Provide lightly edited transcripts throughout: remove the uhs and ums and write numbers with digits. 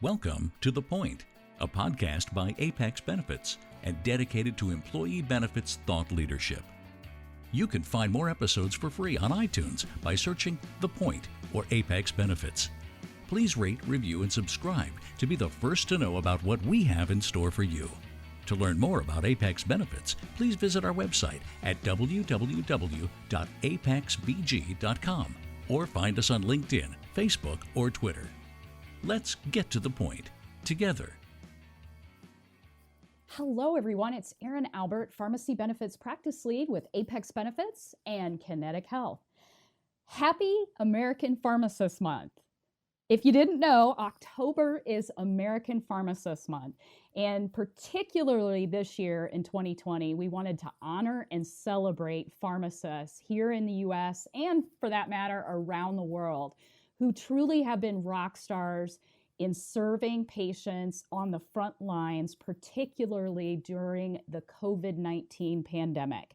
Welcome to The Point, a podcast by Apex Benefits and dedicated to employee benefits thought leadership. You can find more episodes for free on iTunes by searching The Point or Apex Benefits. Please rate, review, and subscribe to be the first to know about what we have in store for you. To learn more about Apex Benefits, please visit our website at www.apexbg.com or find us on LinkedIn, Facebook, or Twitter. Let's get to the point together. Hello, everyone. It's Erin Albert, Pharmacy Benefits Practice Lead with Apex Benefits and Kinetic Health. Happy American Pharmacists Month. If you didn't know, October is American Pharmacists Month. And particularly this year in 2020, we wanted to honor and celebrate pharmacists here in the US and, for that matter, around the world, who truly have been rock stars in serving patients on the front lines, particularly during the COVID-19 pandemic.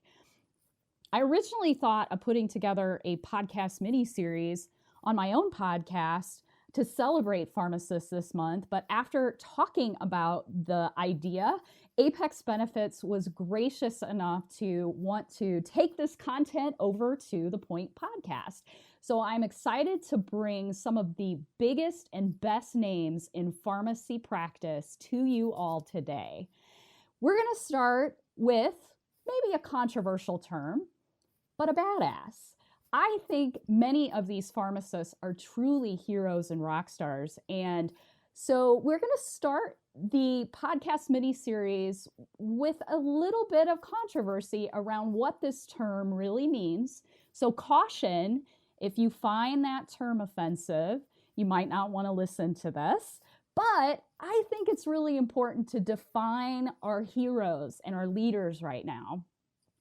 I originally thought of putting together a podcast mini-series on my own podcast to celebrate pharmacists this month, but after talking about the idea, Apex Benefits was gracious enough to want to take this content over to the Point podcast. So I'm excited to bring some of the biggest and best names in pharmacy practice to you all today. We're going to start with maybe a controversial term, but a badass. I think many of these pharmacists are truly heroes and rock stars. And so we're going to start the podcast mini-series with a little bit of controversy around what this term really means. So caution, if you find that term offensive, you might not want to listen to this. But I think it's really important to define our heroes and our leaders right now,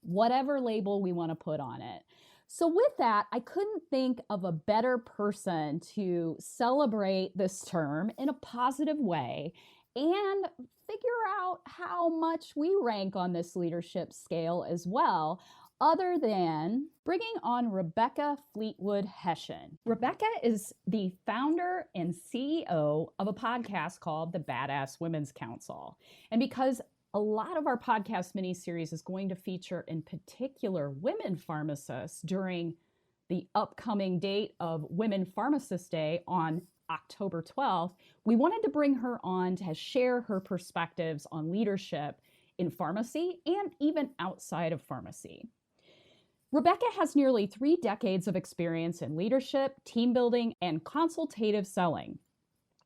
whatever label we want to put on it. So with that, I couldn't think of a better person to celebrate this term in a positive way and figure out how much we rank on this leadership scale as well, other than bringing on Rebecca Fleetwood Hession. Rebecca is the founder and CEO of a podcast called the Badass Women's Council. And because a lot of our podcast mini-series is going to feature in particular women pharmacists during the upcoming date of Women Pharmacist Day on October 12th, we wanted to bring her on to share her perspectives on leadership in pharmacy and even outside of pharmacy. Rebecca has nearly 3 decades of experience in leadership, team building, and consultative selling.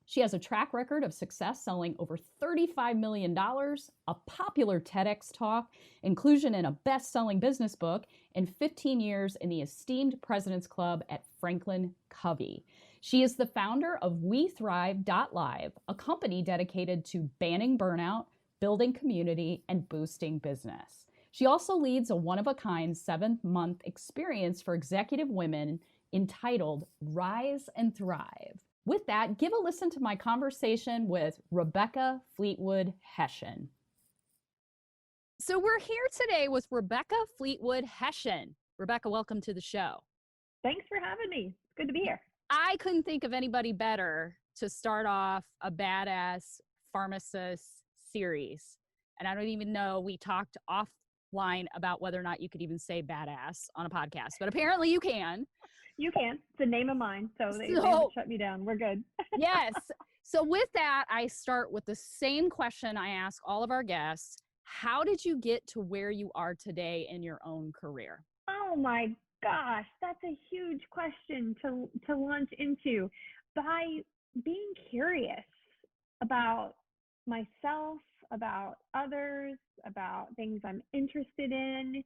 She has a track record of success selling over $35 million, a popular TEDx talk, inclusion in a best-selling business book, and 15 years in the esteemed President's Club at Franklin Covey. She is the founder of WeThrive.live, a company dedicated to banning burnout, building community, and boosting business. She also leads a one-of-a-kind 7-month experience for executive women entitled Rise and Thrive. With that, give a listen to my conversation with Rebecca Fleetwood Hession. So we're here today with Rebecca Fleetwood Hession. Rebecca, welcome to the show. Thanks for having me. It's good to be here. I couldn't think of anybody better to start off a badass pharmacist series. And I don't even know, we talked offline about whether or not you could even say badass on a podcast, but apparently you can. You can. It's a name of mine, so they haven't shut me down. We're good. Yes. So with that, I start with the same question I ask all of our guests. How did you get to where you are today in your own career? Oh my gosh, that's a huge question to launch into. By being curious about myself, about others, about things I'm interested in.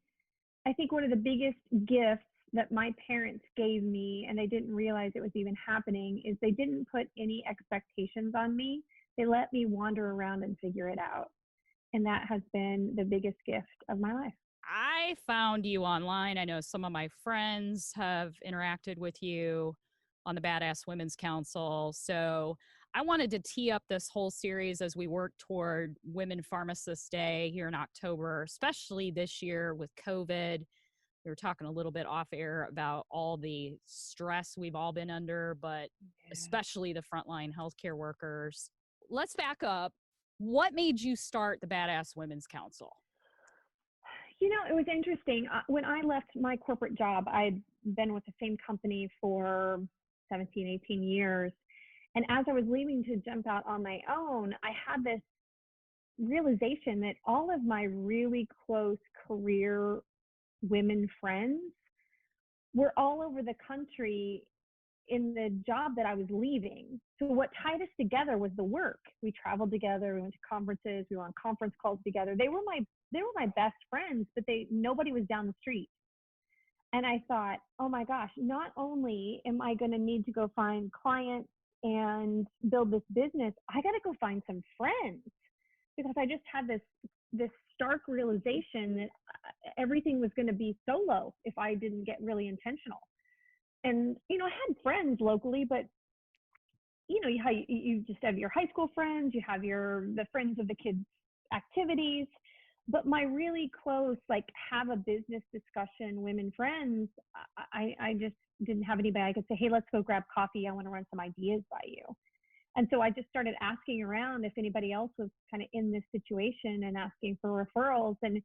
I think one of the biggest gifts that my parents gave me, and they didn't realize it was even happening, is they didn't put any expectations on me. They let me wander around and figure it out. And that has been the biggest gift of my life. I found you online. I know some of my friends have interacted with you on the Badass Women's Council. So I wanted to tee up this whole series as we work toward Women Pharmacists Day here in October, especially this year with COVID. We were talking a little bit off air about all the stress we've all been under, but especially the frontline healthcare workers. let's back up. What made you start the Badass Women's Council? It was interesting. When I left my corporate job, I'd been with the same company for 17, 18 years. And as I was leaving to jump out on my own, I had this realization that all of my really close career women friends were all over the country in the job that I was leaving. So what tied us together was the work. We traveled together, we went to conferences, we were on conference calls together. They were my best friends, but nobody was down the street. And I thought, oh my gosh, not only am I going to need to go find clients and build this business, I got to go find some friends, because I just had this stark realization that everything was going to be solo if I didn't get really intentional. And, I had friends locally, but, you just have your high school friends, you have the friends of the kids' activities, but my really close, have a business discussion women friends, I just didn't have anybody I could say, hey, let's go grab coffee. I want to run some ideas by you. And so I just started asking around if anybody else was kind of in this situation and asking for referrals, and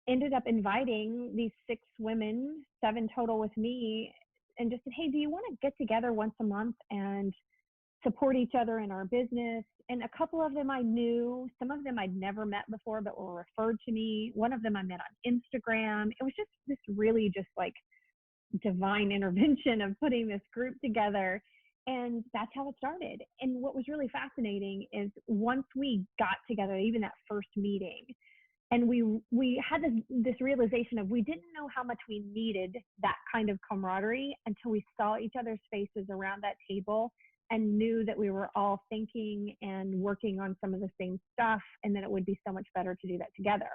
ended up inviting these 6 women, 7 total with me, and just said, hey, do you want to get together once a month and support each other in our business? And a couple of them I knew, some of them I'd never met before, but were referred to me. One of them I met on Instagram. It was just this really just divine intervention of putting this group together. And that's how it started. And what was really fascinating is once we got together, even that first meeting, and we had this realization of we didn't know how much we needed that kind of camaraderie until we saw each other's faces around that table and knew that we were all thinking and working on some of the same stuff, and that it would be so much better to do that together.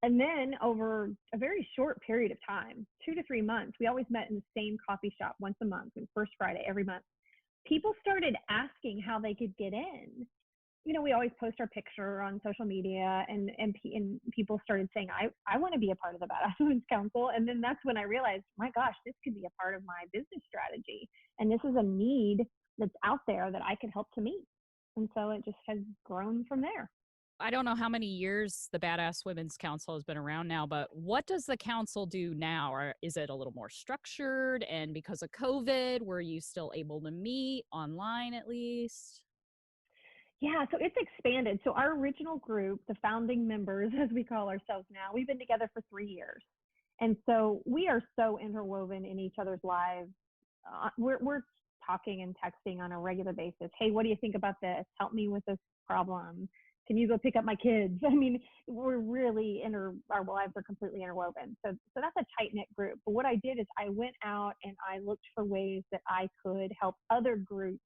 And then over a very short period of time, 2 to 3 months, we always met in the same coffee shop once a month, and first Friday every month. People started asking how they could get in. We always post our picture on social media, and people started saying, I want to be a part of the Badass Women's Council. And then that's when I realized, my gosh, this could be a part of my business strategy. And this is a need that's out there that I could help to meet. And so it just has grown from there. I don't know how many years the Badass Women's Council has been around now, but what does the council do now? Or is it a little more structured? And because of COVID, were you still able to meet online at least? Yeah, so it's expanded. So our original group, the founding members, as we call ourselves now, we've been together for 3 years. And so we are so interwoven in each other's lives. We're talking and texting on a regular basis. Hey, what do you think about this? Help me with this problem. Can you go pick up my kids? I mean, we're really our lives are completely interwoven. So that's a tight-knit group. But what I did is I went out and I looked for ways that I could help other groups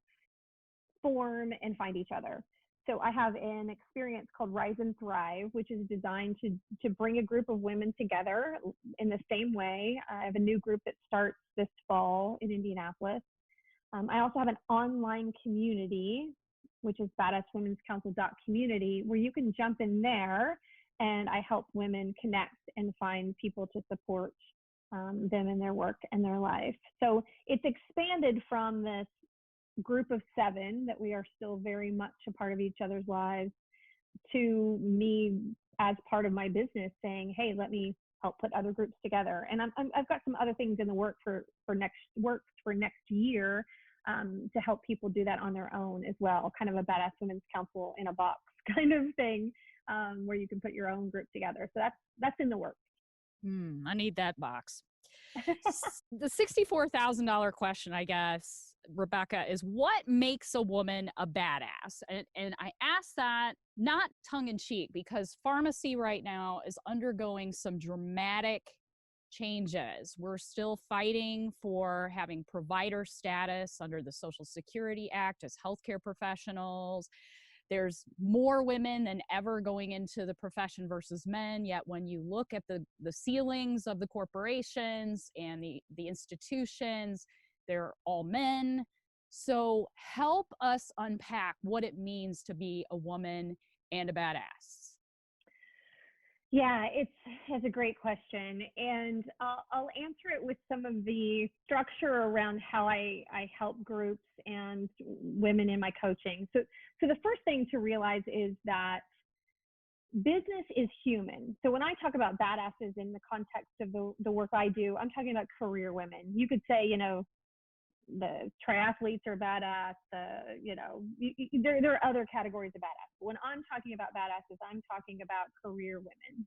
form and find each other. So I have an experience called Rise and Thrive, which is designed to bring a group of women together in the same way. I have a new group that starts this fall in Indianapolis. I also have an online community, which is badasswomenscouncil.community, where you can jump in there, and I help women connect and find people to support them in their work and their life. So it's expanded from this group of 7 that we are still very much a part of each other's lives, to me as part of my business saying, hey, let me help put other groups together. And I've got some other things in the works for next year to help people do that on their own as well, kind of a Badass Women's Council in a box kind of thing, where you can put your own group together. So that's in the works. I need that box. The $64,000 question, I guess, Rebecca, is what makes a woman a badass? And I ask that not tongue in cheek, because pharmacy right now is undergoing some dramatic changes. We're still fighting for having provider status under the Social Security Act as healthcare professionals. There's more women than ever going into the profession versus men. Yet when you look at the ceilings of the corporations and the institutions, they're all men. So help us unpack what it means to be a woman and a badass. Yeah, it's a great question, and I'll answer it with some of the structure around how I help groups and women in my coaching. So the first thing to realize is that business is human. So when I talk about badasses in the context of the work I do, I'm talking about career women. You could say, the triathletes are badass. There are other categories of badass. But when I'm talking about badasses, I'm talking about career women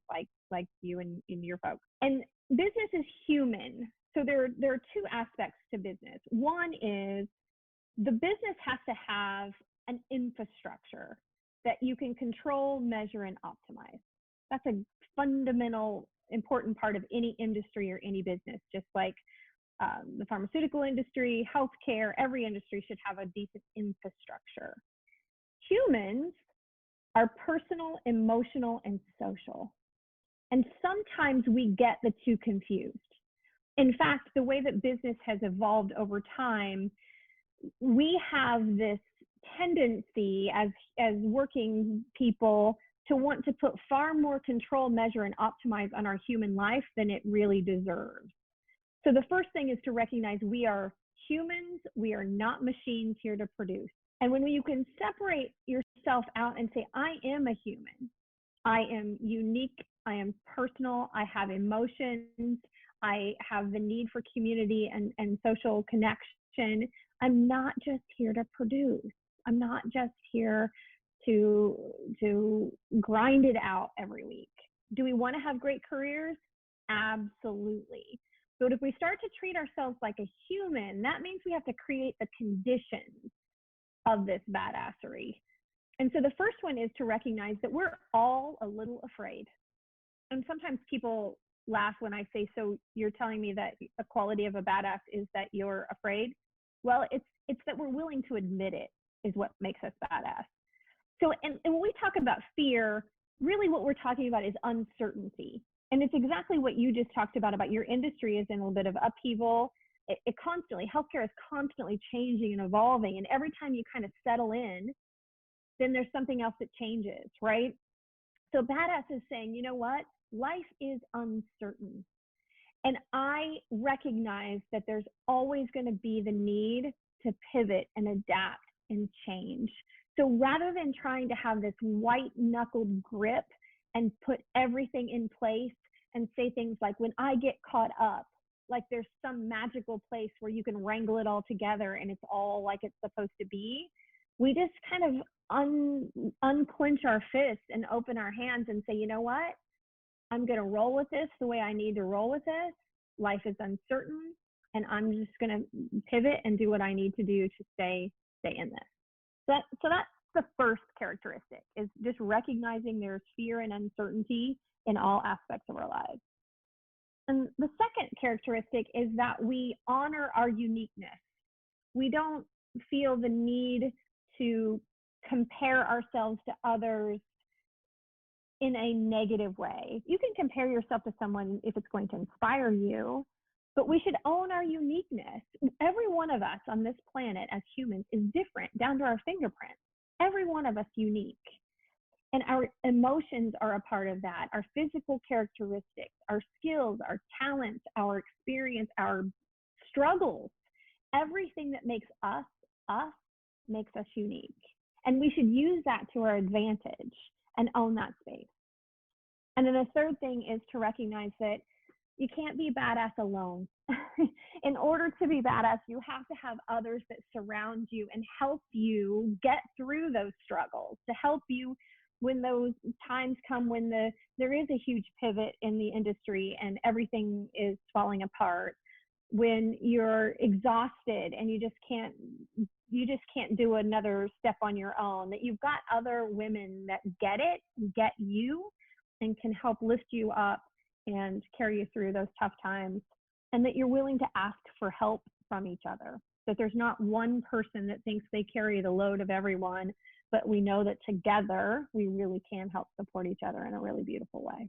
like you and your folks. And business is human. So there are two aspects to business. One is the business has to have an infrastructure that you can control, measure, and optimize. That's a fundamental, important part of any industry or any business, just like the pharmaceutical industry, healthcare, every industry should have a decent infrastructure. Humans are personal, emotional, and social. And sometimes we get the two confused. In fact, the way that business has evolved over time, we have this tendency as working people to want to put far more control, measure, and optimize on our human life than it really deserves. So the first thing is to recognize we are humans. We are not machines here to produce. And when you can separate yourself out and say, I am a human, I am unique, I am personal, I have emotions, I have the need for community and social connection. I'm not just here to produce. I'm not just here to grind it out every week. Do we want to have great careers? Absolutely. But if we start to treat ourselves like a human, that means we have to create the conditions of this badassery. And so the first one is to recognize that we're all a little afraid. And sometimes people laugh when I say, so you're telling me that a quality of a badass is that you're afraid? Well, it's that we're willing to admit it is what makes us badass. So, and when we talk about fear, really what we're talking about is uncertainty. And it's exactly what you just talked about your industry is in a little bit of upheaval. It constantly, healthcare is constantly changing and evolving. And every time you kind of settle in, then there's something else that changes, right? So badass is saying, you know what? Life is uncertain. And I recognize that there's always going to be the need to pivot and adapt and change. So rather than trying to have this white knuckled grip and put everything in place and say things like, when I get caught up, like there's some magical place where you can wrangle it all together and it's all like it's supposed to be, we just kind of unclench our fists and open our hands and say, you know what? I'm going to roll with this the way I need to roll with this. Life is uncertain, and I'm just going to pivot and do what I need to do to stay in this. So that's the first characteristic, is just recognizing there's fear and uncertainty in all aspects of our lives. And the second characteristic is that we honor our uniqueness. We don't feel the need to compare ourselves to others in a negative way. You can compare yourself to someone if it's going to inspire you, but we should own our uniqueness. Every one of us on this planet as humans is different down to our fingerprints. Every one of us unique. And our emotions are a part of that. Our physical characteristics, our skills, our talents, our experience, our struggles, everything that makes us makes us unique. And we should use that to our advantage and own that space. And then the third thing is to recognize that you can't be badass alone. In order to be badass, you have to have others that surround you and help you get through those struggles, to help you when those times come when there is a huge pivot in the industry and everything is falling apart, when you're exhausted and you just can't do another step on your own, that you've got other women that get it, get you, and can help lift you up and carry you through those tough times, and that you're willing to ask for help from each other, that there's not one person that thinks they carry the load of everyone, but we know that together we really can help support each other in a really beautiful way.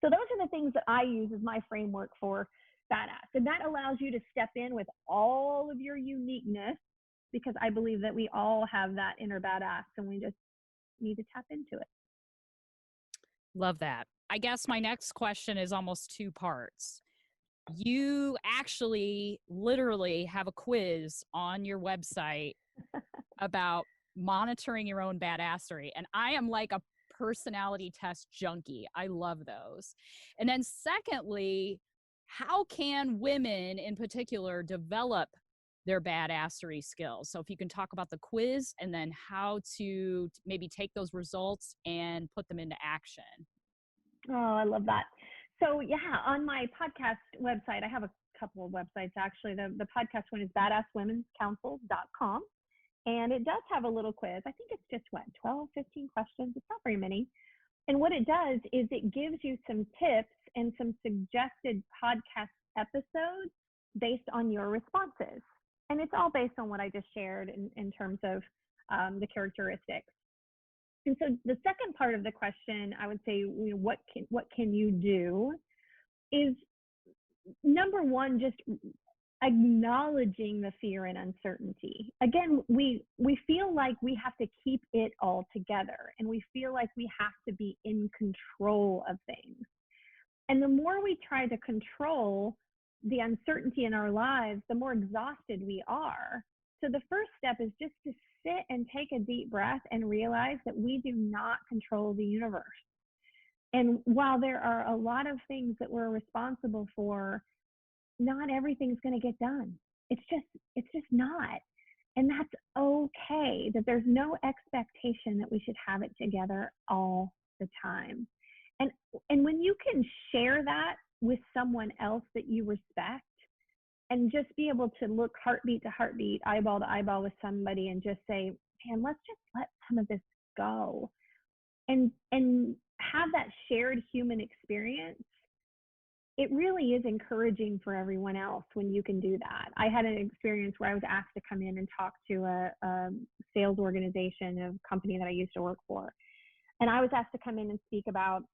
So those are the things that I use as my framework for badass. And that allows you to step in with all of your uniqueness, because I believe that we all have that inner badass and we just need to tap into it. Love that. I guess my next question is almost two parts. You actually literally have a quiz on your website about monitoring your own badassery. And I am like a personality test junkie. I love those. And then secondly, how can women in particular develop their badassery skills? So if you can talk about the quiz and then how to maybe take those results and put them into action. Oh, I love that. So yeah, on my podcast website, I have a couple of websites actually. The podcast one is badasswomenscouncil.com. And it does have a little quiz. I think it's just 12, 15 questions. It's not very many. And what it does is it gives you some tips and some suggested podcast episodes based on your responses. And it's all based on what I just shared in terms of the characteristics. And so the second part of the question, I would say, what can you do, is number one, just acknowledging the fear and uncertainty. Again, we feel like we have to keep it all together, and we feel like we have to be in control of things. And the more we try to control the uncertainty in our lives, the more exhausted we are. So the first step is just to sit and take a deep breath and realize that we do not control the universe. And while there are a lot of things that we're responsible for, not everything's going to get done. It's just not. And that's okay. That there's no expectation that we should have it together all the time. And when you can share that with someone else that you respect, and just be able to look heartbeat to heartbeat, eyeball to eyeball with somebody and just say, man, let's just let some of this go. And have that shared human experience, it really is encouraging for everyone else when you can do that. I had an experience where I was asked to come in and talk to a sales organization, a company that I used to work for. And I was asked to come in and speak about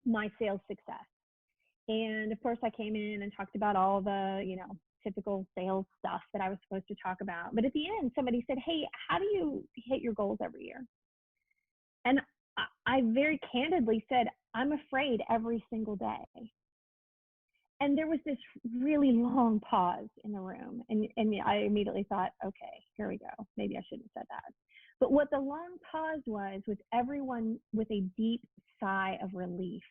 my sales success. And of course I came in and talked about all the, typical sales stuff that I was supposed to talk about. But at the end, somebody said, hey, how do you hit your goals every year? And I very candidly said, I'm afraid every single day. And there was this really long pause in the room. And I immediately thought, okay, here we go. Maybe I shouldn't have said that. But what the long pause was everyone with a deep sigh of relief.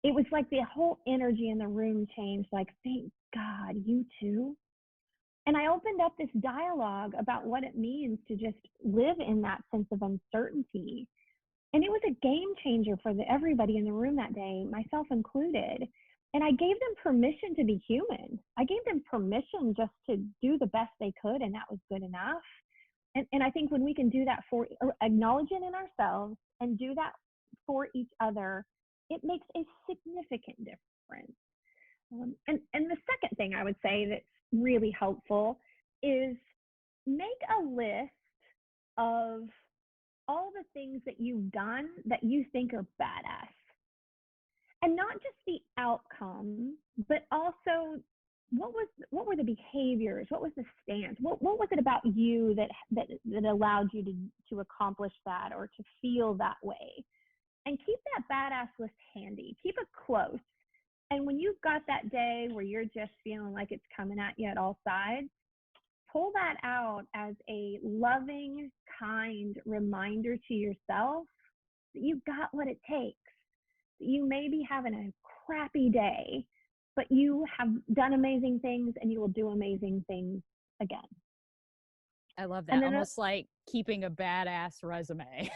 It was like the whole energy in the room changed, like, thank God, you too. And I opened up this dialogue about what it means to just live in that sense of uncertainty. And it was a game changer for everybody in the room that day, myself included. And I gave them permission to be human. I gave them permission just to do the best they could, and that was good enough. And I think when we can do that acknowledge it in ourselves and do that for each other, it makes a significant difference. And the second thing I would say that's really helpful is make a list of all the things that you've done that you think are badass. And not just the outcome, but also what were the behaviors? What was the stance? What was it about you that allowed you to accomplish that or to feel that way? And keep that badass list handy. Keep it close. And when you've got that day where you're just feeling like it's coming at you at all sides, pull that out as a loving, kind reminder to yourself that you've got what it takes. That you may be having a crappy day, but you have done amazing things and you will do amazing things again. I love that. Almost like keeping a badass resume.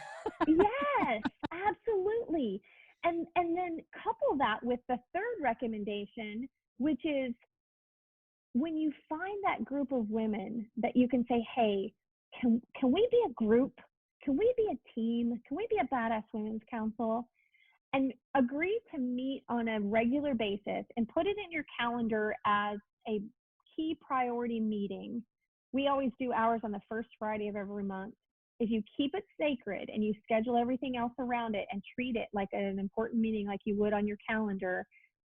Yes, absolutely. And then couple that with the third recommendation, which is when you find that group of women that you can say, hey, can we be a group? Can we be a team? Can we be a Badass Women's Council? And agree to meet on a regular basis and put it in your calendar as a key priority meeting. We always do ours on the first Friday of every month. If you keep it sacred and you schedule everything else around it and treat it like an important meeting like you would on your calendar,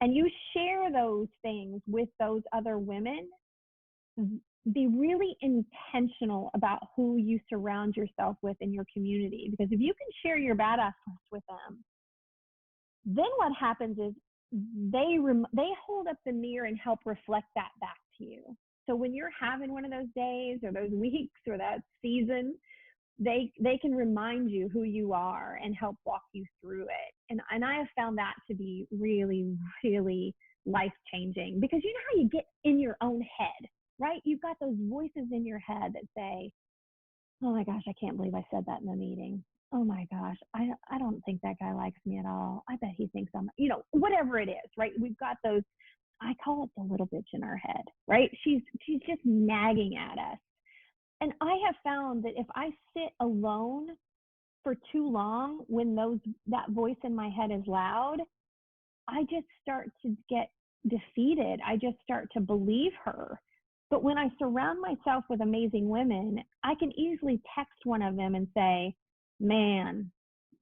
and you share those things with those other women, be really intentional about who you surround yourself with in your community. Because if you can share your badass list with them, then what happens is they hold up the mirror and help reflect that back to you. So when you're having one of those days or those weeks or that season, they can remind you who you are and help walk you through it. And I have found that to be really, really life-changing, because you know how you get in your own head, right? You've got those voices in your head that say, oh my gosh, I can't believe I said that in the meeting. Oh my gosh, I don't think that guy likes me at all. I bet he thinks I'm, whatever it is, right? We've got those, I call it the little bitch in our head, right? She's just nagging at us. And I have found that if I sit alone for too long when that voice in my head is loud, I just start to get defeated. I just start to believe her. But when I surround myself with amazing women, I can easily text one of them and say, man,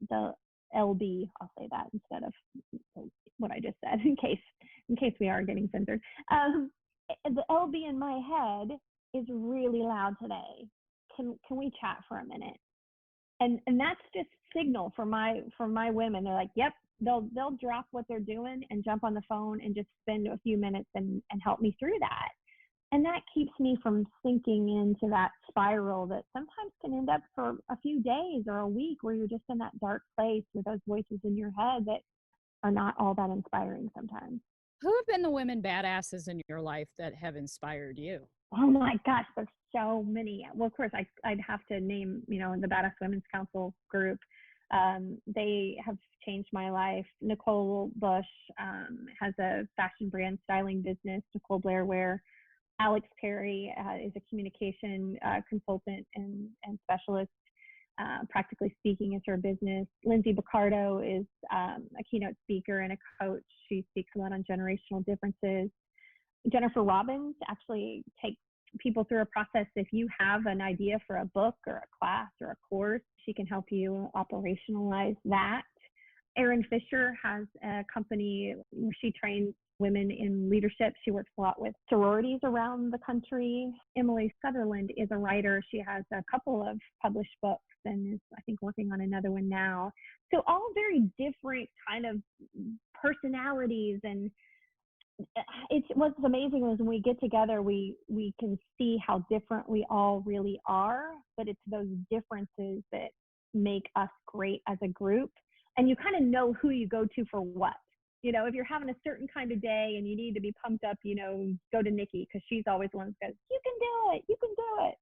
the LB, I'll say that instead of what I just said, in case we are getting censored. The LB in my head is really loud today. Can we chat for a minute? And that's just signal for my women. They're like, yep, they'll drop what they're doing and jump on the phone and just spend a few minutes and help me through that. And that keeps me from sinking into that spiral that sometimes can end up for a few days or a week where you're just in that dark place with those voices in your head that are not all that inspiring sometimes. Who have been the women badasses in your life that have inspired you? Oh my gosh, there's so many. Well, of course, I'd have to name, the Badass Women's Council group. They have changed my life. Nicole Bush has a fashion brand styling business, Nicole Blair Wear. Alex Perry is a communication consultant and specialist. Practically Speaking is her business. Lindsay Baccardo is a keynote speaker and a coach. She speaks a lot on generational differences. Jennifer Robbins actually takes people through a process. If you have an idea for a book or a class or a course, she can help you operationalize that. Erin Fisher has a company where she trains women in leadership. She works a lot with sororities around the country. Emily Sutherland is a writer. She has a couple of published books and is, I think, working on another one now. So all very different kind of personalities. And what's amazing was when we get together, we can see how different we all really are, but it's those differences that make us great as a group. And you kind of know who you go to for what. If you're having a certain kind of day and you need to be pumped up, go to Nikki, because she's always the one that goes, you can do it, you can do it.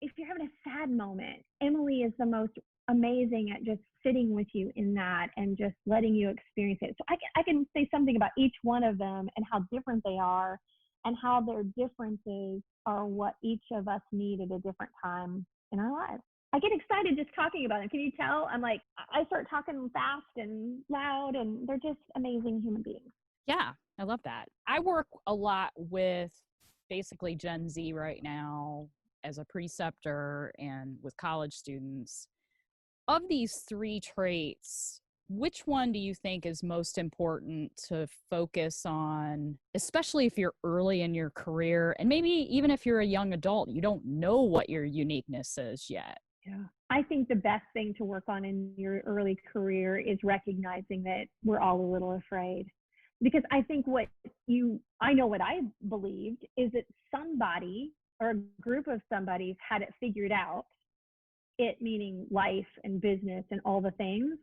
If you're having a sad moment, Emily is the most amazing at just sitting with you in that and just letting you experience it. So I can say something about each one of them and how different they are and how their differences are what each of us need at a different time in our lives. I get excited just talking about them. Can you tell? I'm like, I start talking fast and loud, and they're just amazing human beings. Yeah, I love that. I work a lot with basically Gen Z right now as a preceptor and with college students. Of these three traits, which one do you think is most important to focus on, especially if you're early in your career, and maybe even if you're a young adult, you don't know what your uniqueness is yet? Yeah, I think the best thing to work on in your early career is recognizing that we're all a little afraid. Because I think I know what I believed is that somebody or a group of somebodies had it figured out, it meaning life and business and all the things.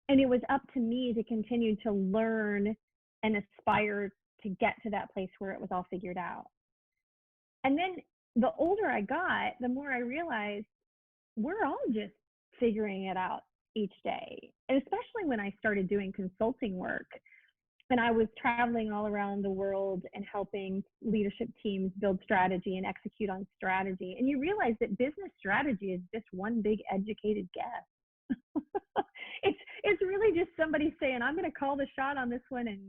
And it was up to me to continue to learn and aspire to get to that place where it was all figured out. And then the older I got, the more I realized we're all just figuring it out each day. And especially when I started doing consulting work and I was traveling all around the world and helping leadership teams build strategy and execute on strategy. And you realize that business strategy is just one big educated guess. It's really just somebody saying, I'm going to call the shot on this one and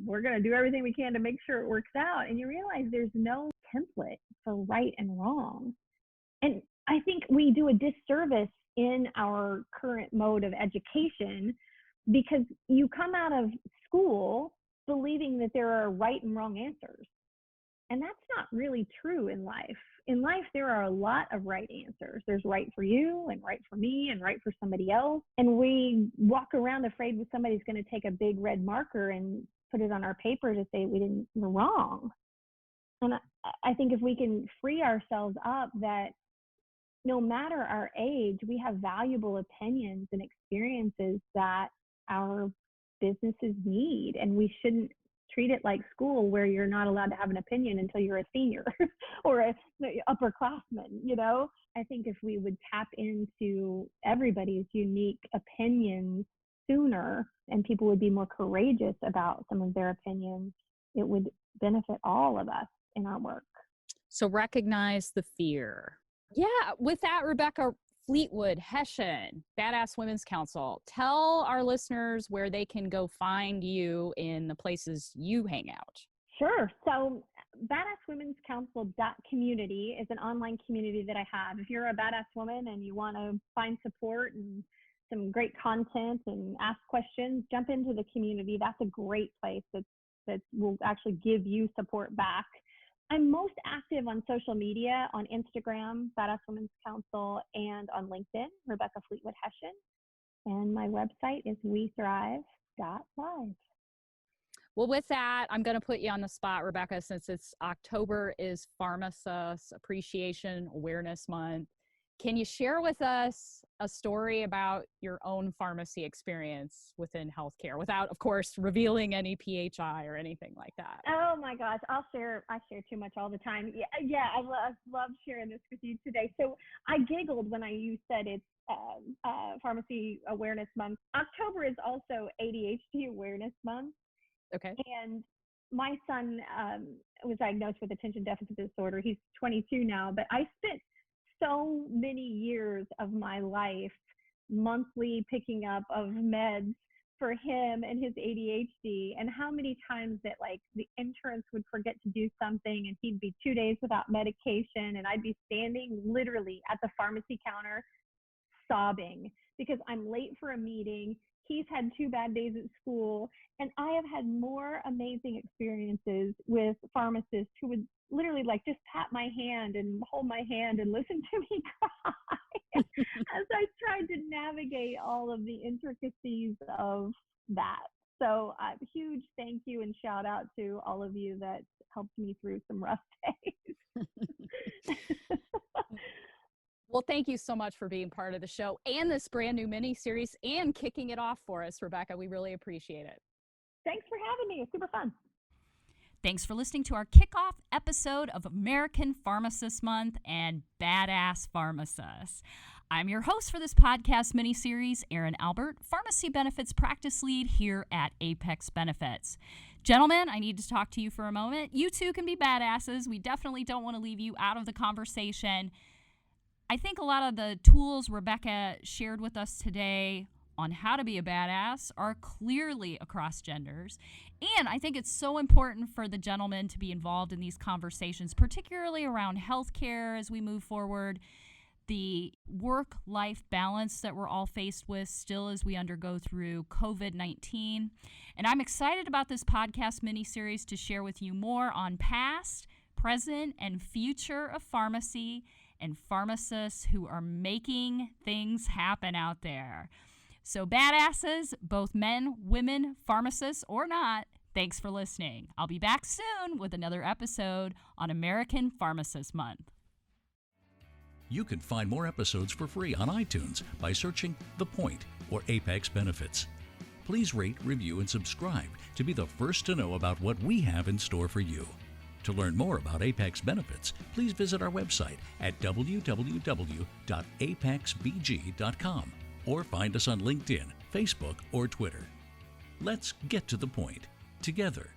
we're going to do everything we can to make sure it works out. And you realize there's no template for right and wrong. And I think we do a disservice in our current mode of education because you come out of school believing that there are right and wrong answers. And that's not really true in life. In life, there are a lot of right answers. There's right for you and right for me and right for somebody else. And we walk around afraid that somebody's going to take a big red marker and put it on our paper to say we're wrong. And I think if we can free ourselves up that no matter our age, we have valuable opinions and experiences that our businesses need, and we shouldn't treat it like school where you're not allowed to have an opinion until you're a senior or a upperclassman. I think if we would tap into everybody's unique opinions sooner and people would be more courageous about some of their opinions, it would benefit all of us in our work. So recognize the fear. Yeah, with that, Rebecca Fleetwood Hession, Badass Women's Council, tell our listeners where they can go find you in the places you hang out. Sure. So badasswomen'scouncil.community is an online community that I have. If you're a badass woman and you want to find support and some great content and ask questions, jump into the community. That's a great place that will actually give you support back. I'm most active on social media, on Instagram, Badass Women's Council, and on LinkedIn, Rebecca Fleetwood Hession. And my website is wethrive.live. Well, with that, I'm going to put you on the spot, Rebecca, since October is Pharmacist Appreciation Awareness Month. Can you share with us a story about your own pharmacy experience within healthcare without, of course, revealing any PHI or anything like that? Oh my gosh, I share too much all the time. Yeah, I love sharing this with you today. So I giggled when you said it's Pharmacy Awareness Month. October is also ADHD Awareness Month. Okay. And my son was diagnosed with attention deficit disorder. He's 22 now, but I spent so many years of my life monthly picking up of meds for him and his ADHD, and how many times that like the interns would forget to do something and he'd be 2 days without medication, and I'd be standing literally at the pharmacy counter sobbing because I'm late for a meeting. He's had 2 bad days at school, and I have had more amazing experiences with pharmacists who would literally like just pat my hand and hold my hand and listen to me cry as I tried to navigate all of the intricacies of that. So a huge thank you and shout out to all of you that helped me through some rough days. Well, thank you so much for being part of the show and this brand new mini series and kicking it off for us, Rebecca. We really appreciate it. Thanks for having me. It's super fun. Thanks for listening to our kickoff episode of American Pharmacists Month and Badass Pharmacists. I'm your host for this podcast mini-series, Erin Albert, Pharmacy Benefits Practice Lead here at Apex Benefits. Gentlemen, I need to talk to you for a moment. You too can be badasses. We definitely don't want to leave you out of the conversation. I think a lot of the tools Rebecca shared with us today on how to be a badass are clearly across genders. And I think it's so important for the gentlemen to be involved in these conversations, particularly around healthcare as we move forward, the work-life balance that we're all faced with still as we undergo through COVID-19. And I'm excited about this podcast mini-series to share with you more on past, present, and future of pharmacy and pharmacists who are making things happen out there. So badasses, both men, women, pharmacists, or not, thanks for listening. I'll be back soon with another episode on American Pharmacists Month. You can find more episodes for free on iTunes by searching The Point or Apex Benefits. Please rate, review, and subscribe to be the first to know about what we have in store for you. To learn more about Apex Benefits, please visit our website at www.apexbg.com or find us on LinkedIn, Facebook, or Twitter. Let's get to the point together.